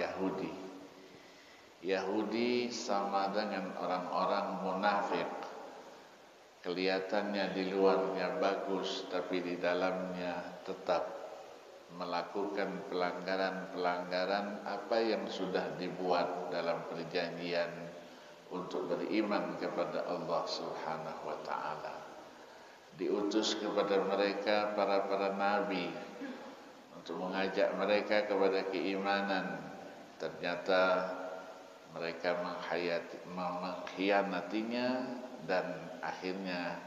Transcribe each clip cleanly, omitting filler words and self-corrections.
Yahudi. Yahudi sama dengan orang-orang munafik. Kelihatannya di luarnya bagus, tapi di dalamnya tetap melakukan pelanggaran-pelanggaran apa yang sudah dibuat dalam perjanjian untuk beriman kepada Allah Subhanahu wa taala. Diutus kepada mereka para nabi untuk mengajak mereka kepada keimanan. Ternyata mereka mengkhianatinya dan akhirnya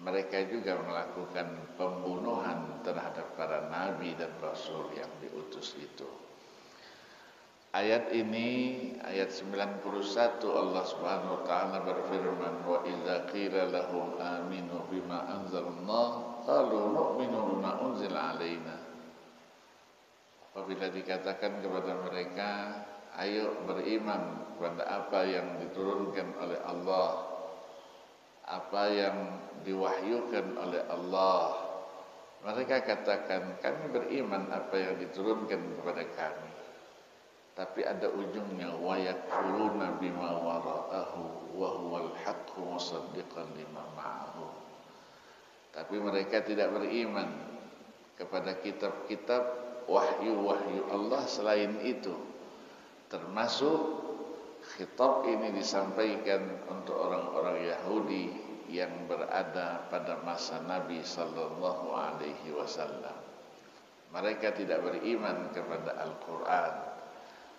mereka juga melakukan pembunuhan terhadap para nabi dan rasul yang diutus itu. Ayat ini, ayat 91, Allah Subhanahu wa taala berfirman, "Wa idza qila lahum aminu bima anzalallah qalu nu'minu bima unzila alaina." Apabila dikatakan kepada mereka, ayo beriman kepada apa yang diturunkan oleh Allah, apa yang diwahyukan oleh Allah, mereka katakan, kami beriman apa yang diturunkan kepada kami. Tapi ada ujungnya, wa yakfuruna bima wara'ahu wa huwal haqqu musaddiqan lima ma'ahu. Tapi mereka tidak beriman kepada kitab-kitab wahyu-wahyu Allah selain itu. Termasuk khitab ini disampaikan untuk orang-orang Yahudi yang berada pada masa Nabi sallallahu alaihi wasallam. Mereka tidak beriman kepada Al-Qur'an.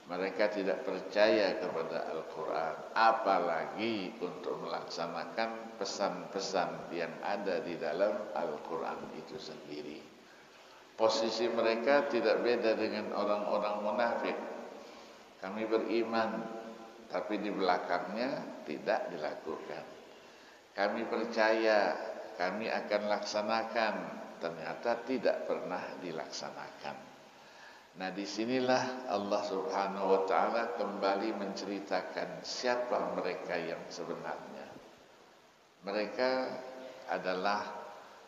Mereka tidak percaya kepada Al-Quran, apalagi untuk melaksanakan pesan-pesan yang ada di dalam Al-Quran itu sendiri. Posisi mereka tidak beda dengan orang-orang munafik. Kami beriman, tapi di belakangnya tidak dilakukan. Kami percaya, kami akan laksanakan, ternyata tidak pernah dilaksanakan. Nah, disinilah Allah Subhanahu wa taala kembali menceritakan siapa mereka yang sebenarnya. Mereka adalah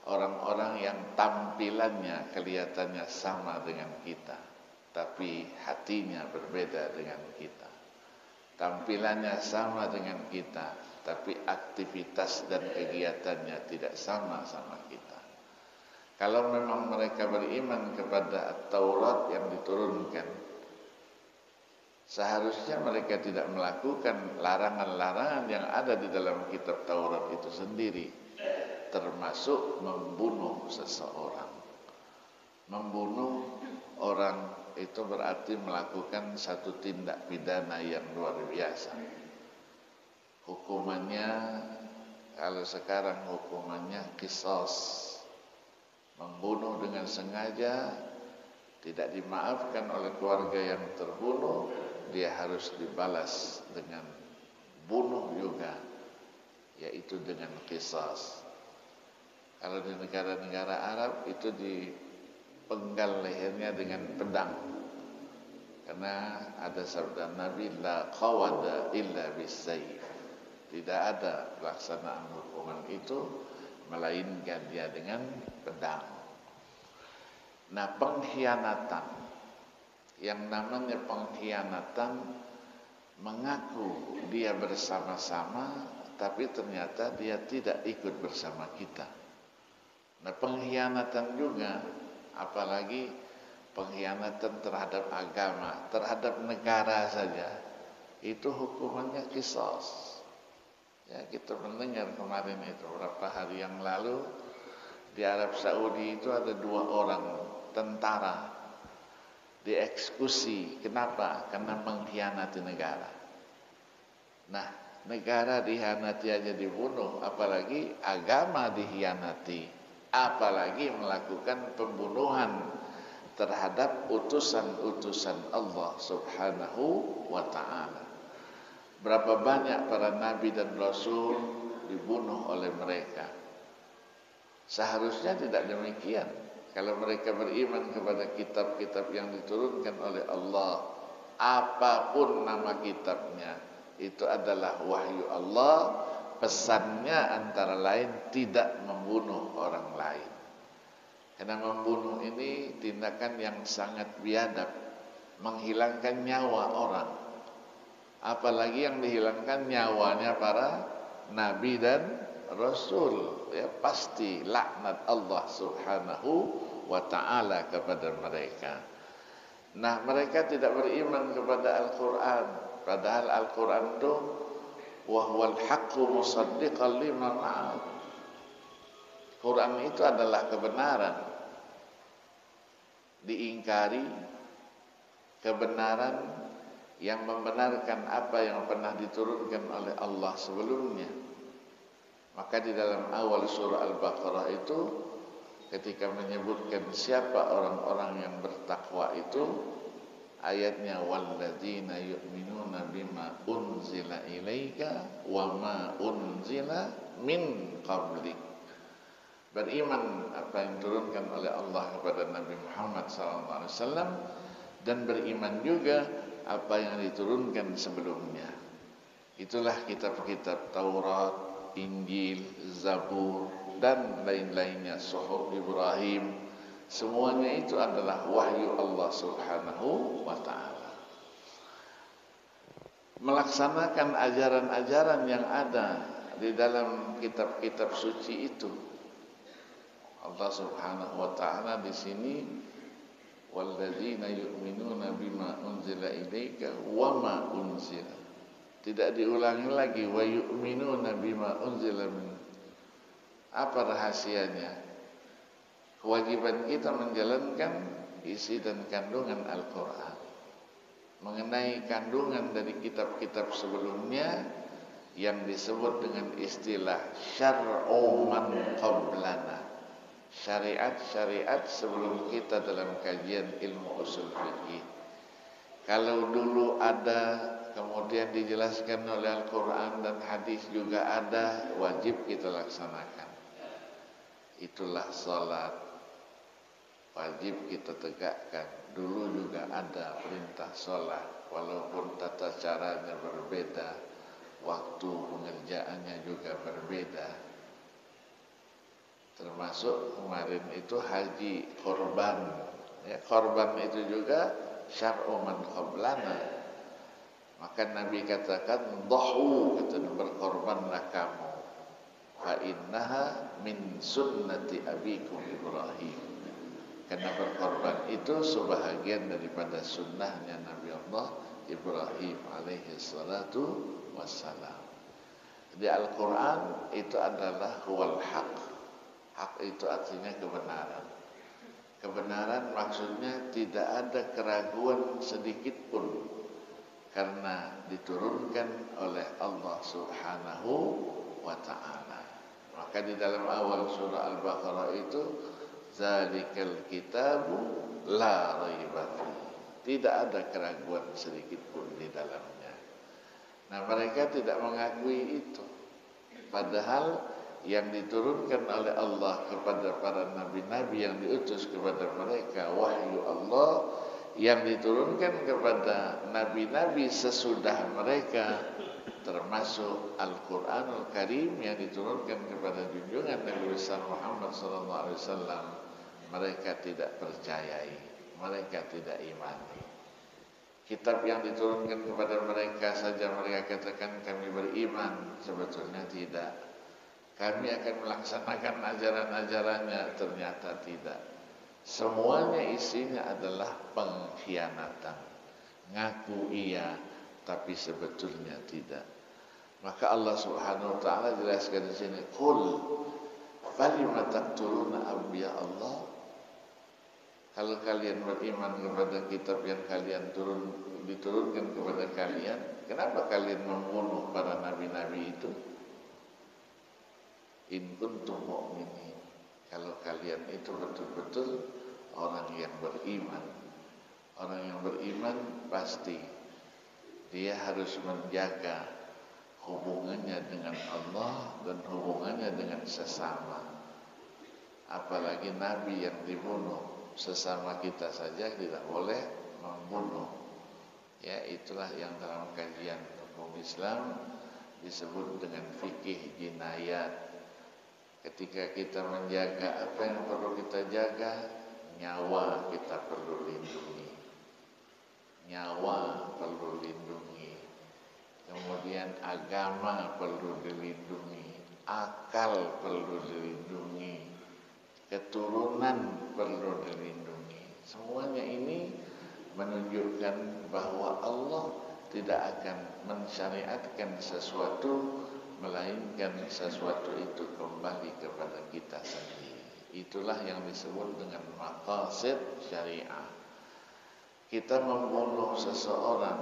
orang-orang yang tampilannya kelihatannya sama dengan kita, tapi hatinya berbeda dengan kita. Tampilannya sama dengan kita, tapi aktivitas dan kegiatannya tidak sama kita. Kalau memang mereka beriman kepada Taurat yang diturunkan, seharusnya mereka tidak melakukan larangan-larangan yang ada di dalam kitab Taurat itu sendiri, termasuk membunuh seseorang. Membunuh orang itu berarti melakukan satu tindak pidana yang luar biasa. Hukumannya, kalau sekarang hukumannya qisas. Membunuh dengan sengaja tidak dimaafkan oleh keluarga yang terbunuh, dia harus dibalas dengan bunuh juga, yaitu dengan qisas. Kalau di negara-negara Arab itu dipenggal lehernya dengan pedang, karena ada sabda Nabi, la qawada illa bisayf, tidak ada pelaksanaan hukuman itu melainkan dia dengan pedang. Nah, pengkhianatan, yang namanya pengkhianatan, mengaku dia bersama-sama tapi ternyata dia tidak ikut bersama kita. Nah, pengkhianatan juga, apalagi pengkhianatan terhadap agama, terhadap negara saja, itu hukumannya qisas. Ya, kita mendengar kemarin itu beberapa hari yang lalu di Arab Saudi itu ada 2 orang tentara dieksekusi. Kenapa? Karena mengkhianati negara. Nah, negara dikhianati aja dibunuh, apalagi agama dikhianati, apalagi melakukan pembunuhan terhadap utusan-utusan Allah Subhanahu wa taala. Berapa banyak para nabi dan rasul dibunuh oleh mereka. Seharusnya tidak demikian. Kalau mereka beriman kepada kitab-kitab yang diturunkan oleh Allah, apapun nama kitabnya, itu adalah wahyu Allah. Pesannya antara lain tidak membunuh orang lain. Karena membunuh ini tindakan yang sangat biadab. menghilangkan nyawa orang, apalagi yang dihilangkan nyawanya para nabi dan rasul, ya pasti laknat Allah Subhanahu wa ta'ala kepada mereka. Nah, mereka tidak beriman kepada Al-Quran, padahal Al-Quran itu wahwal haqqu musaddiqan lima ma'ah. Quran itu adalah kebenaran, diingkari kebenaran yang membenarkan apa yang pernah diturunkan oleh Allah sebelumnya. Maka di dalam awal surah Al-Baqarah itu ketika menyebutkan siapa orang-orang yang bertakwa itu, ayatnya walladzina yu'minuna bima unzila ilaika wa ma unzila min qablik. Beriman apa yang diturunkan oleh Allah kepada Nabi Muhammad SAW, dan beriman juga apa yang diturunkan sebelumnya. Itulah kitab-kitab Taurat, Injil, Zabur, dan lain-lainnya, Suhuf Ibrahim. Semuanya itu adalah wahyu Allah Subhanahu wa ta'ala. Melaksanakan ajaran-ajaran yang ada di dalam kitab-kitab suci itu, Allah Subhanahu wa ta'ala di sini walladzina yu'minuna bima unzila ilaika wa ma unzila. Tidak diulangi lagi wa yu'minuna bima unzila min. Apa rahasianya? Kewajiban kita menjalankan isi dan kandungan Al-Quran, mengenai kandungan dari kitab-kitab sebelumnya yang disebut dengan istilah syar'u man qablana, syariat-syariat sebelum kita dalam kajian ilmu usul fikih. Kalau dulu ada, kemudian dijelaskan oleh Al-Quran dan hadis juga ada, wajib kita laksanakan. Itulah salat, wajib kita tegakkan. Dulu juga ada perintah salat, walaupun tata caranya berbeda, waktu pengerjaannya juga berbeda. Termasuk kemarin itu haji korban, ya, korban itu juga syar'u man qablana. Maka Nabi katakan dhahu, kata berkorbanlah kamu, fa innaha min sunnati abikum Ibrahim. Karena berkorban itu sebahagian daripada sunnahnya Nabi Allah Ibrahim alaihi salatu wassalam. Jadi Al-Quran itu adalah huwal haq. Hak itu artinya kebenaran. Kebenaran maksudnya tidak ada keraguan sedikit pun, karena diturunkan oleh Allah Subhanahu wa ta'ala. Maka di dalam awal surah Al-Baqarah itu zalikal kitabu la raiba fihi. Tidak ada keraguan sedikit pun di dalamnya. Nah, mereka tidak mengakui itu. Padahal yang diturunkan oleh Allah kepada para nabi-nabi yang diutus kepada mereka, wahyu Allah yang diturunkan kepada nabi-nabi sesudah mereka, termasuk Al-Quranul Karim yang diturunkan kepada junjungan Nabi besar Muhammad SAW, mereka tidak percayai, mereka tidak imani. Kitab yang diturunkan kepada mereka saja mereka katakan kami beriman, sebetulnya tidak. Kami akan melaksanakan ajaran-ajarannya, ternyata tidak. Semuanya isinya adalah pengkhianatan. Ngaku iya, tapi sebetulnya tidak. Maka Allah Subhanahu wa ta'ala jelaskan di sini, qul falima taqtuluna anbiya Allah. Kalau kalian beriman kepada kitab yang kalian diturunkan kepada kalian, kenapa kalian membunuh para nabi-nabi itu? In kuntum mu'minin, kalau kalian itu betul-betul orang yang beriman. Orang yang beriman pasti dia harus menjaga hubungannya dengan Allah dan hubungannya dengan sesama. Apalagi nabi yang dibunuh, sesama kita saja tidak boleh membunuh. Ya, itulah yang dalam kajian hukum Islam disebut dengan fikih jinayat. Ketika kita menjaga apa yang perlu kita jaga, nyawa kita perlu lindungi. nyawa perlu dilindungi, kemudian agama perlu dilindungi, akal perlu dilindungi, keturunan perlu dilindungi. Semuanya ini menunjukkan bahwa Allah tidak akan mensyariatkan sesuatu melainkan sesuatu itu kembali kepada kita sendiri. Itulah yang disebut dengan maqasid syariah. Kita membunuh seseorang,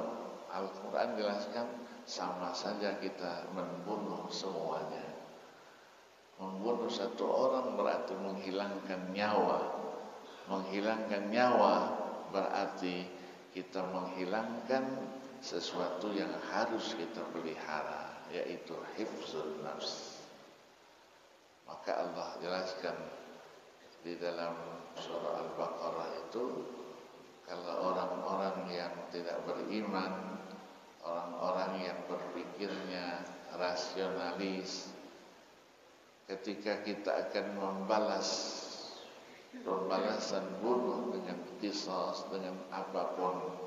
Al-Quran jelaskan sama saja kita membunuh semuanya. Membunuh satu orang berarti menghilangkan nyawa. Menghilangkan nyawa berarti kita menghilangkan sesuatu yang harus kita pelihara, yaitu hifzun nafs. Maka Allah jelaskan di dalam surah Al-Baqarah itu, kalau orang-orang yang tidak beriman, orang-orang yang berpikirnya rasionalis, ketika kita akan membalas pembalasan bunuh dengan qisas, dengan apapun,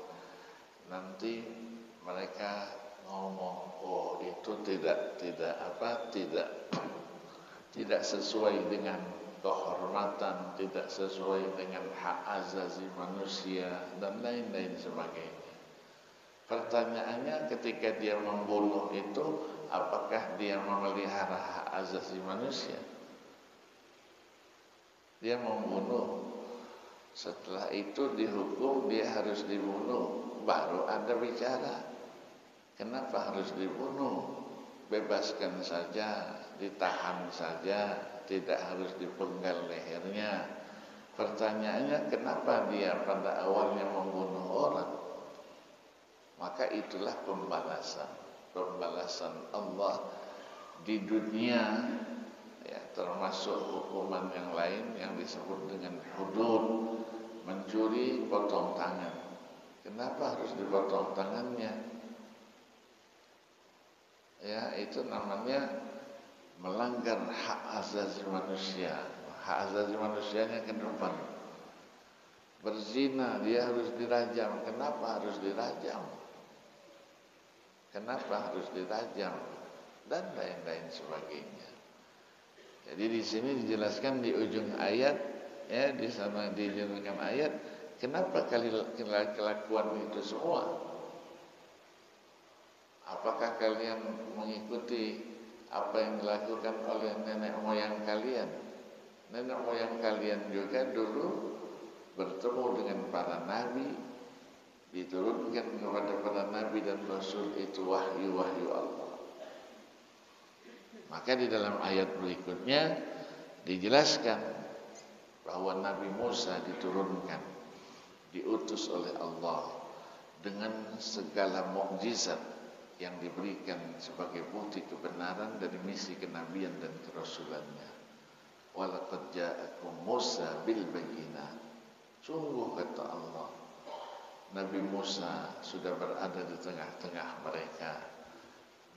nanti mereka ngomong, oh itu tidak sesuai dengan kehormatan, tidak sesuai dengan hak asasi manusia dan lain-lain sebagainya. Pertanyaannya, ketika dia membunuh itu, apakah dia memelihara hak asasi manusia? Dia membunuh, setelah itu dihukum dia harus dibunuh, baru ada bicara. Kenapa harus dibunuh? Bebaskan saja, ditahan saja, tidak harus dipenggal lehernya. Pertanyaannya, kenapa dia pada awalnya membunuh orang? Maka itulah pembalasan Allah di dunia, ya, termasuk hukuman yang lain yang disebut dengan hudud. Mencuri potong tangan, kenapa harus dipotong tangannya? Ya, itu namanya melanggar hak asasi manusia. Hak asasi manusianya ke depan. Berzina dia harus dirajam, kenapa harus dirajam? Kenapa harus dirajam? Dan lain-lain sebagainya. Jadi di sini dijelaskan di ujung ayat, ya, di sana dijelaskan ayat, kenapa kelakuan itu semua? Apakah kalian mengikuti apa yang dilakukan oleh nenek moyang kalian? Nenek moyang kalian juga dulu bertemu dengan para nabi, diturunkan kepada para nabi dan rasul itu wahyu-wahyu Allah. Maka di dalam ayat berikutnya dijelaskan bahwa Nabi Musa diturunkan, diutus oleh Allah dengan segala mukjizat yang diberikan sebagai bukti kebenaran dari misi kenabian dan kerasulannya. Walaqad ja'akum Musa bil bayyinat. Sungguh kata Allah, Nabi Musa sudah berada di tengah-tengah mereka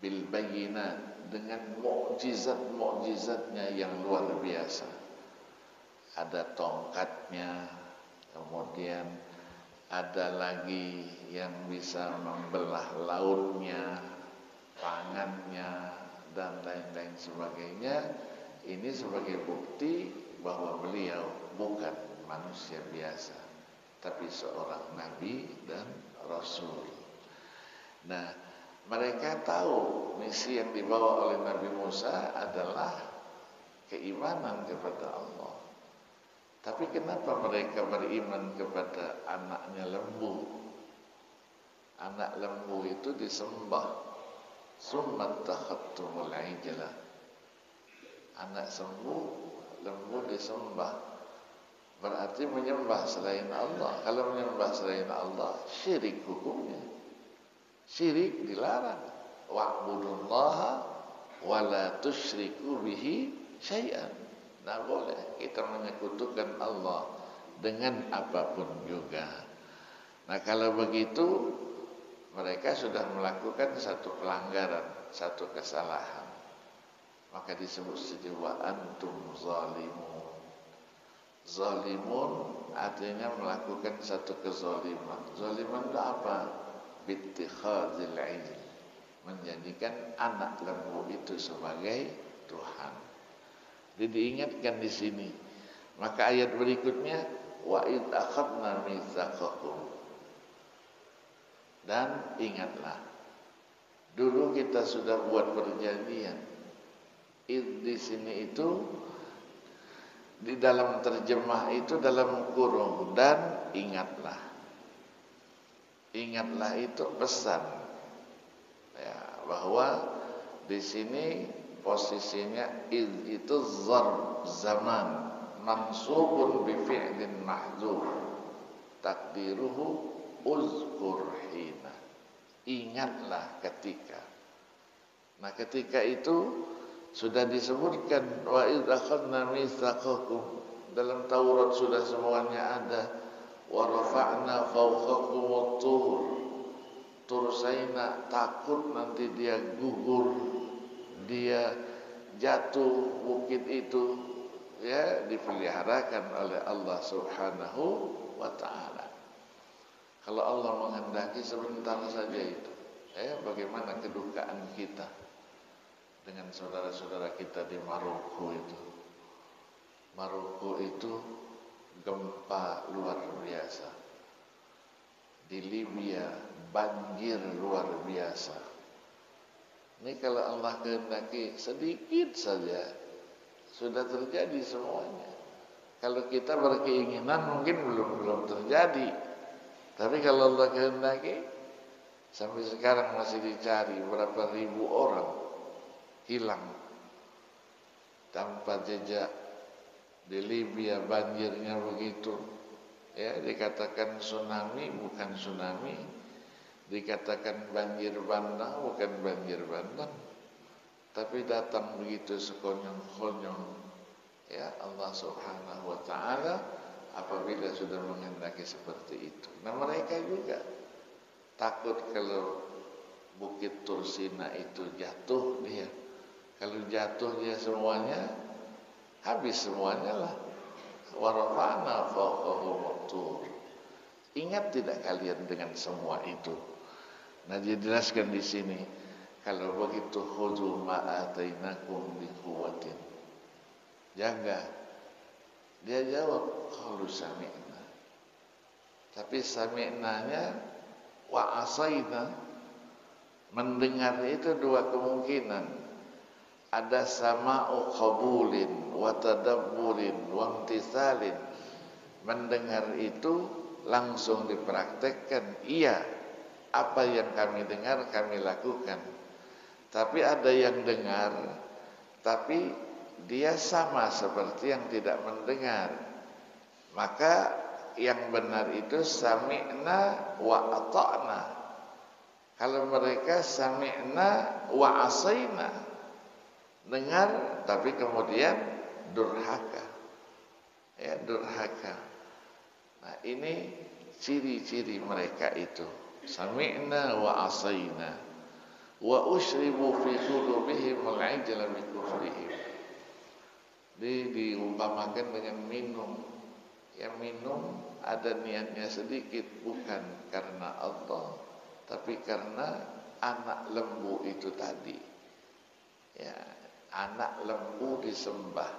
bil bayyinat, dengan mukjizat-mukjizatnya yang luar biasa. Ada tongkatnya, kemudian ada lagi yang bisa membelah lautnya, pangannya, dan lain-lain sebagainya. Ini sebagai bukti bahwa beliau bukan manusia biasa, tapi seorang nabi dan rasul. Nah, mereka tahu misi yang dibawa oleh Nabi Musa adalah keimanan kepada Allah. Tapi kenapa mereka beriman kepada anaknya lembu? Anak lembu itu disembah. Summat takhattumul ijla. Anak lembu disembah. Berarti menyembah selain Allah. Kalau menyembah selain Allah, syirik hukumnya. Syirik dilarang. Wa'budullaha wa la tusyriku bihi syai'an. Tidak boleh kita menyekutukan Allah dengan apapun juga. Nah, kalau begitu mereka sudah melakukan satu pelanggaran, satu kesalahan. Maka disebut wa antum zalimun. Zalimun artinya melakukan satu kezaliman. Zaliman itu apa? Bittikhadzil ijl, menjadikan anak lembu itu sebagai Tuhan. Jadi diingatkan di sini. Maka ayat berikutnya, wa id akhadna mitsaqakum, dan ingatlah dulu kita sudah buat perjanjian. Id di sini itu di dalam terjemah itu dalam kurung, dan ingatlah. Ingatlah itu pesan, ya, bahwa di sini posisinya id itu zarf zaman mansubun bi fi'lin mahdzuf takdiruhu uzkur hina. Ingatlah ketika. Nah, ketika itu sudah disebutkan wa idz akhadna mitsaqakum, dalam Taurat sudah semuanya ada. Wa rafa'na fawqakum at-tur, Tursaina, takut nanti dia gugur, dia jatuh bukit itu, ya, dipeliharakan oleh Allah Subhanahu wa ta'ala. Kalau Allah menghendaki sebentar saja itu, bagaimana kedukaan kita dengan saudara-saudara kita di Maroko itu. Maroko itu gempa luar biasa. Di Libya banjir luar biasa. Ini kalau Allah kehendaki sedikit saja sudah terjadi semuanya. Kalau kita berkeinginan mungkin belum terjadi. Tapi kalau Allah kehendaki, sampai sekarang masih dicari berapa ribu orang hilang tanpa jejak. Di Libya banjirnya begitu, ya, dikatakan tsunami bukan tsunami, dikatakan banjir bandang bukan banjir bandang, tapi datang begitu sekonyong-konyong. Ya, Allah Subhanahu wa ta'ala apabila sudah menghendaki seperti itu. Nah, mereka juga takut kalau bukit Tursina itu jatuh dia. Kalau jatuh dia semuanya habis semuanya lah. Wa rafa'na fawqahum at-tur. Ingat tidak kalian dengan semua itu? Nah, dijelaskan di sini, kalau begitu khudhu ma atainakum bi quwwatin. Jaga. Dia jawab qalu sami'na. Tapi sami'nanya wa asaina, mendengar itu dua kemungkinan. Ada sama'u qabulin wa tadabburin wa imtithalin. Mendengar itu langsung dipraktekkan. Iya, apa yang kami dengar kami lakukan. Tapi ada yang dengar, tapi dia sama seperti yang tidak mendengar. Maka yang benar itu sami'na wa ata'na. Kalau mereka sami'na wa asaina, dengar tapi kemudian durhaka, ya, durhaka. Nah, ini ciri-ciri mereka itu. Sami'na wa asaina wa usyribu fi qulubihim al-'ijla bi kufrihim. Diumpamakan dengan minum. Ya, minum ada niatnya sedikit, bukan karena Allah, tapi karena anak lembu itu tadi. Ya, anak lembu disembah.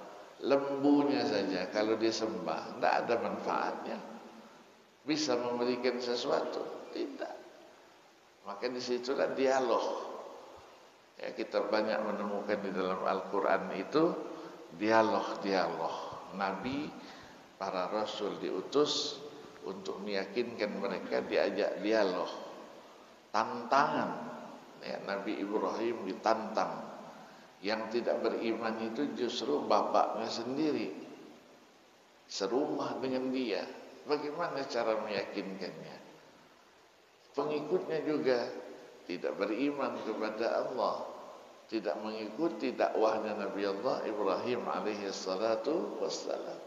Lembunya saja kalau disembah tidak ada manfaatnya. Bisa memberikan sesuatu? Tidak. Maka disitulah dialog. Ya, kita banyak menemukan di dalam Al-Quran itu dialog-dialog. Nabi, para rasul diutus untuk meyakinkan mereka, diajak dialog. Tantangan. Ya, Nabi Ibrahim ditantang. Yang tidak beriman itu justru bapaknya sendiri, serumah dengan dia. Bagaimana cara meyakinkannya? Pengikutnya juga tidak beriman kepada Allah, tidak mengikuti dakwahnya Nabi Allah Ibrahim alaihi salatu wassalam.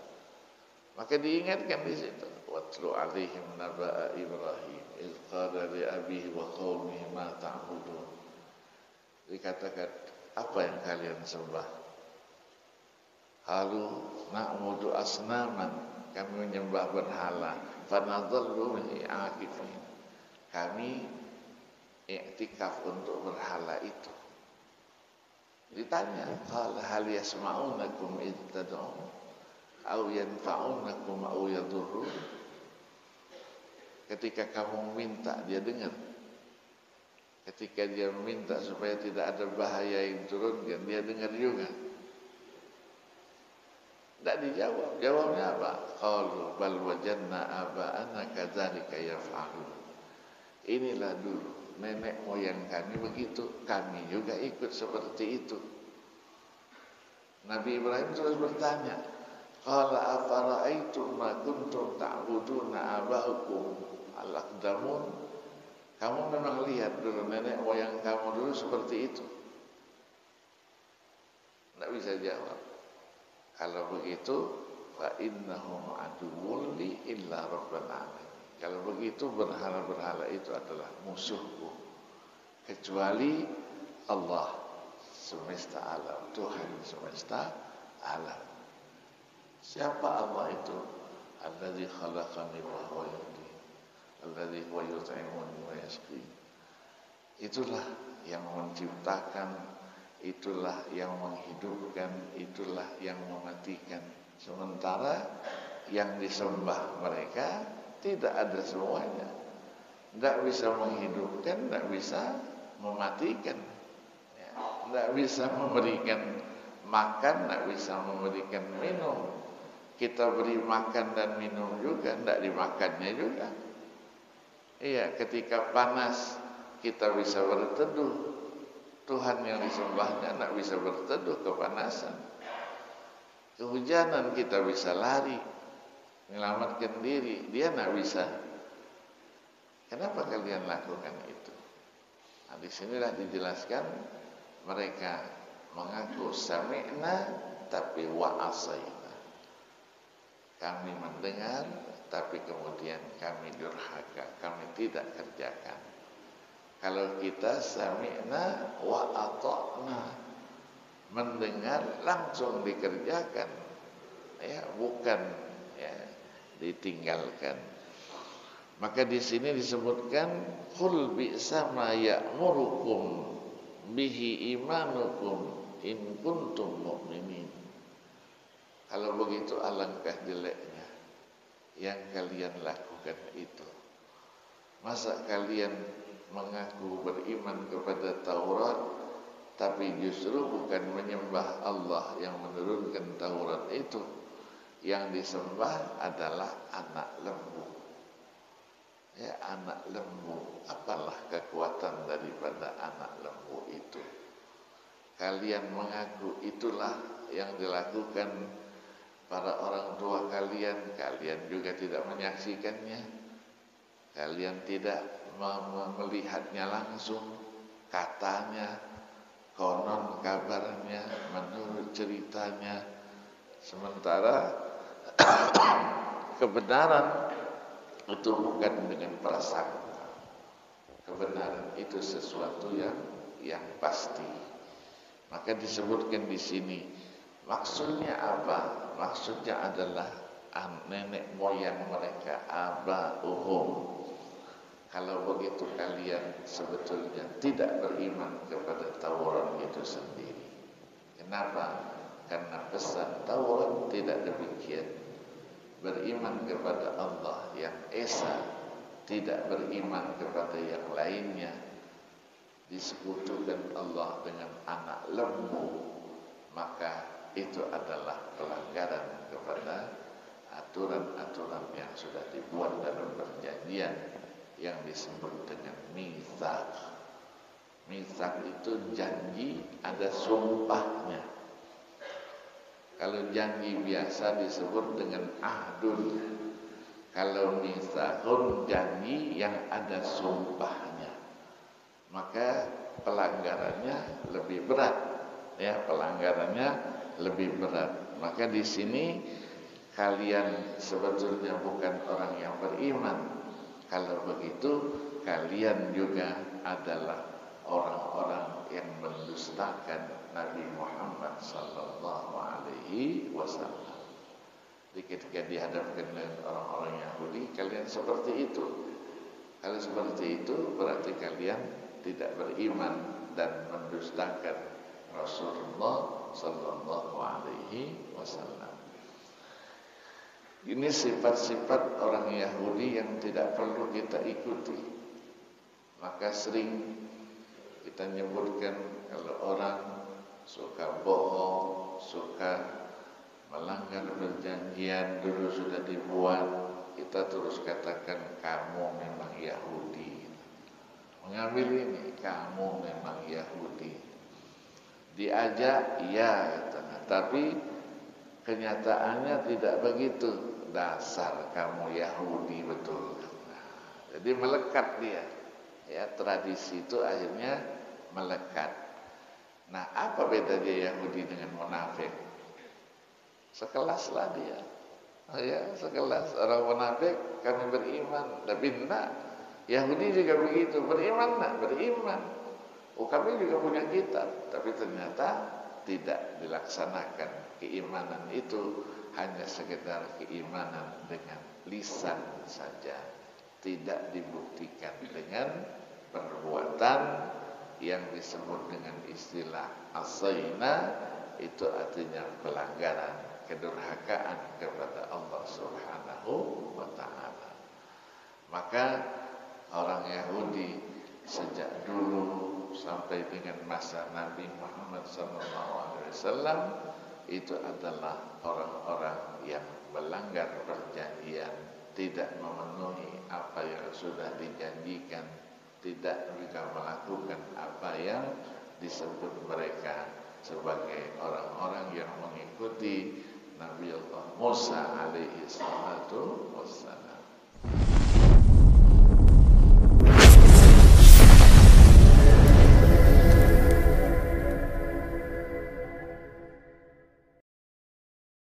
Maka diingatkan di situ, watlu alaihim naba'a Ibrahim iz qala li abihi wa qaumihi ma ta'budun. Dikatakan, apa yang kalian sembah? Qalu na'budu asnaman, kami menyembah berhala. Fanadhallu akifin, kami iktikaf untuk berhala itu. Ditanya, qala hal yasma'unakum id tad'un aw yanfa'unakum aw yadurrun. Ketika kamu minta, dia dengar. Ketika dia minta supaya tidak ada bahaya yang turunkan, dia dengar juga. Tidak dijawab. Jawabnya apa? Qalu bal wajadna aba'ana kadzalika yaf'alun. Inilah dulu nenek moyang kami begitu, kami juga ikut seperti itu. Nabi Ibrahim terus bertanya, qala afara'aitum ma kuntum ta'buduna aba'akum al-aqdamun. Kamu memang lihat dulu nenek moyang kamu dulu seperti itu? Tidak bisa jawab. Kalau begitu, fa innahum aduwwun li illa rabbil alamin. Kalau begitu berhala-berhala itu adalah musuhku, kecuali Allah semesta alam, Tuhan semesta alam. Siapa Allah itu? Alladzi khalaqani wa huwa yahdini, alladzi huwa yut'imuni wa yasqini. Itulah yang menciptakan, itulah yang menghidupkan, itulah yang mematikan. Sementara yang disembah mereka tidak ada semuanya. Tidak bisa menghidupkan, tidak bisa mematikan, tidak bisa memberikan makan, tidak bisa memberikan minum. Kita beri makan dan minum juga, tidak dimakannya juga. Iya, ketika panas kita bisa berteduh. Tuhan yang disembahnya tidak bisa berteduh kepanasan. Kehujanan kita bisa lari, menyelamatkan diri, dia tidak bisa. Kenapa kalian lakukan itu? Nah, di sinilah dijelaskan mereka mengaku sami'na tapi wa'asayna. Kami mendengar tapi kemudian kami durhaka, kami tidak kerjakan. Kalau kita sami'na wa ata'na, mendengar langsung dikerjakan, ya, bukan ya ditinggalkan. Maka di sini disebutkan qul bi'sa ma ya'murukum bihi imanukum in kuntum mu'minin. Kalau begitu alangkah jeleknya yang kalian lakukan itu. Masa kalian mengaku beriman kepada Taurat, tapi justru bukan menyembah Allah yang menurunkan Taurat itu. Yang disembah adalah anak lembu. Ya, anak lembu. Apalah kekuatan daripada anak lembu itu? Kalian mengaku itulah yang dilakukan para orang tua kalian. Kalian juga tidak menyaksikannya. Kalian tidak melihatnya langsung. Katanya, konon kabarnya, menurut ceritanya. Sementara kebenaran itu bukan dengan prasangka. Kebenaran itu sesuatu yang pasti. Maka disebutkan di sini, maksudnya apa? Maksudnya adalah nenek moyang mereka, aba'uhum. Kalau begitu kalian sebetulnya tidak beriman kepada Taurat itu sendiri. Kenapa? Karena pesan Taurat tidak demikian. Beriman kepada Allah yang Esa, tidak beriman kepada yang lainnya. Disekutukan Allah dengan anak lembu, maka itu adalah pelanggaran kepada aturan-aturan yang sudah dibuat dalam perjanjian yang disebut dengan mitsaq. Mitsaq itu janji, ada sumpahnya. Kalau janji biasa disebut dengan ahdun. Kalau mitsaqun, janji yang ada sumpahnya, maka pelanggarannya lebih berat. Ya, pelanggarannya lebih berat. Maka di sini kalian sebetulnya bukan orang yang beriman. Kalau begitu kalian juga adalah orang-orang yang mendustakan Nabi Muhammad sallallahu alaihi wasallam. Jadi ketika dihadapkan dengan orang-orang Yahudi, kalian seperti itu. Kalau seperti itu berarti kalian tidak beriman dan mendustakan Rasulullah sallallahu alaihi wasallam. Ini sifat-sifat orang Yahudi yang tidak perlu kita ikuti. Maka sering kita nyebutkan kalau orang suka bohong, suka melanggar perjanjian dulu sudah dibuat, kita terus katakan kamu memang Yahudi. Mengambil ini, kamu memang Yahudi. Diajak, iya, tapi kenyataannya tidak begitu. Dasar kamu Yahudi betul. Jadi melekat dia. Ya, tradisi itu akhirnya melekat. Nah, apa beda dia Yahudi dengan munafik? Sekelaslah dia. Oh ya, sekelas. Orang munafik kami beriman, tapi enggak. Yahudi juga begitu, beriman enggak? Beriman. Oh, kami juga punya kitab, tapi ternyata tidak dilaksanakan. Keimanan itu hanya sekedar keimanan dengan lisan saja, tidak dibuktikan dengan perbuatan yang disebut dengan istilah asaina. Itu artinya pelanggaran, kedurhakaan kepada Allah Subhanahu wa ta'ala. Maka orang Yahudi sejak dulu sampai dengan masa Nabi Muhammad SAW itu adalah orang-orang yang melanggar perjanjian, tidak memenuhi apa yang sudah dijanjikan, tidak juga melakukan apa yang disebut mereka sebagai orang-orang yang mengikuti Nabi Allah Musa alaihi salatu wassalam.